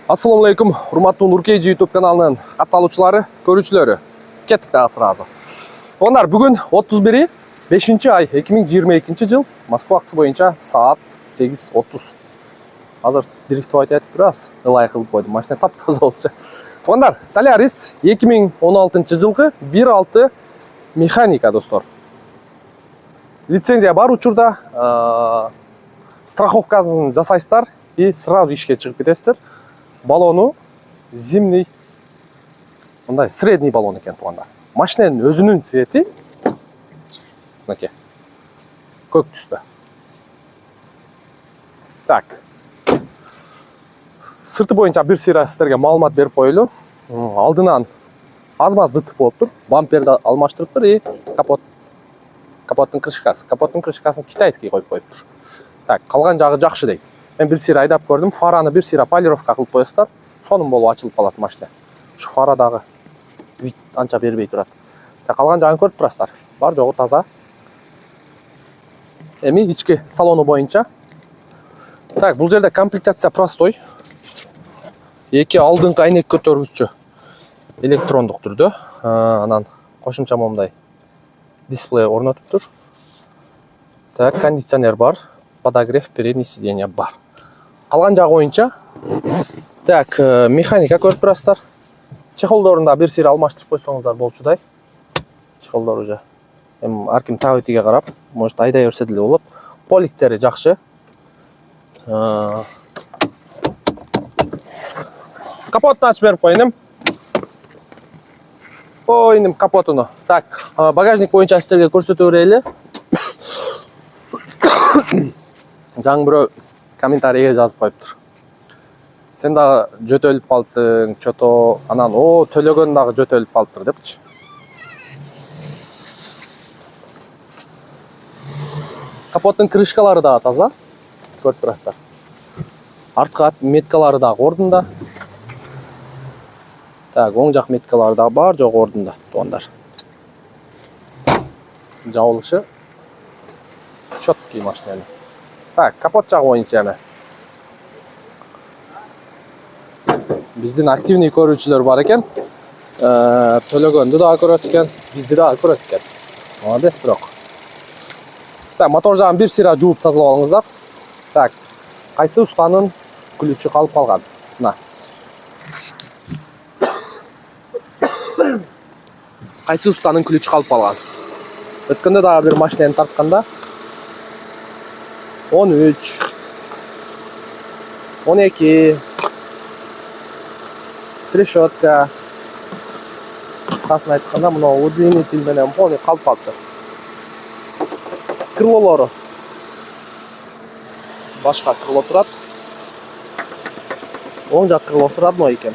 Assalamu alaikum, урматтуу Нуркейджи YouTube каналынын катталуучулары, көрүүчүлөрү. Кеттик дагы сразу. Ондар бүгүн 31 5-ай 2022 жыл Москва акысы боюнча саат 8:30. Азыр директип айтып турабыз, ылай кылып койдум. Машина таптаза болчу. Ондар Solaris 2016 жылкы 1.6 механика достор. Лицензия бар учурда страховкасын жасайсыздар и сразу ишке чыгып кетесиздер. Балону зимний, мындай средний баллон экен тугандар. Машинанын өзүнүн цвети мынакей көк түстө. Так. Сырты боюнча бир сыйра сиздерге маалымат берип коелу. Алдынан аз-маз дытып болуптур. Бамперди алмаштырыптыр и капоттун крышкасы. Капоттун крышкасын китайский коюп коюптур. Так, калган жагы жакшы дейт. Мен бир сыйра айдап көрдүм. Фараны бир сыйра полировка кылып коесуздар. Сонун болуп ачылып калат машина. Ушу фара дагы вид анча бербей турат. Так, калган жагын көрүп турасыздар. Бар жогу таза. Эми ички салону боюнча. Так, бул жерде комплектация простой. Эки алдыңкы айнек көтөргүчү электрондук түрдө. Анан кошумча момундай дисплей орнотуптур. Так, кондиционер бар. Подогрев передний сиденья бар. Калган жагы боюнча. Так, механика көрүп турасыздар. Чехолдорунда бир сыйра алмаштырып койсоңуздар болчудай. Чехолдор уже эми ар ким табитиге карап, может айдай берсе деле болот. Поликтери жакшы. Капотун ачып берип коеюн. Коеюн капотуну. Так, багажник боюнча сиздерге көрсөтө берели. Жаңы бирөө комментарийге жазып коюптур. Сен дагы жөтөлүп калыпсың, чото анан төлөгөн дагы жөтөлүп калыптыр депчи. Капоттун крышкалары дагы таза. Көрүп турасыздар. Арткы меткалары дагы ордунда. Так, оң жак меткалары дагы бар жок ордунда, туугандар. Жабылышы четкий машинанын. Так, капот жагы боюнча эми. Биздин активный көрүүчүлөр бар экен. Төлөгөндү дагы көрөт экен, бизди дагы көрөт экен. Молодец бирок. Так, мотор жагын бир сыйра жууп тазалап алыңыздар. Так, кайсы устанын ключу калып калган? Мына. Кайсы устанын ключу калып калган? Өткөндө дагы бир машинаны тартканда 13 12 решетка кыскасын айтканда мына удлинитель менен полный калып калыптыр. Крылолору башка крыло турат. Оң жак крылосу родной экен.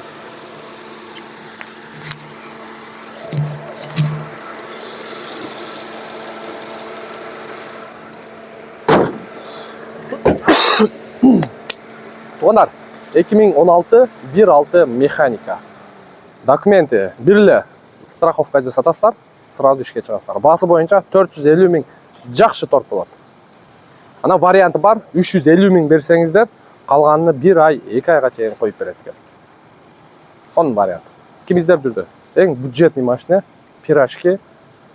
Тугандар, 2016 1.6 механика. Документи бирле страховка жасатасыздар, сразу ишке чыгасыздар. Басы боюнча 450 миң жакшы торт болот. Ана варианты бар, 350 миң берсеңиздер, калганын 1 ай, 2 айга чейин коюп берет экен. Сонун вариант. Ким издеп жүрдү? Эң бюджетный машина, пирожки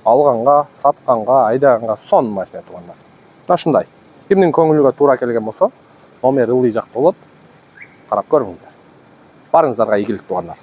алганга, сатканга, айдаганга сонун машина тугандар. Мына ушундай. Кимдин көңүлүгө туура келген болсо, номер ылдый жакта болот. Карап көрүңүздөр. Барыңыздарга ийгилик тугандар.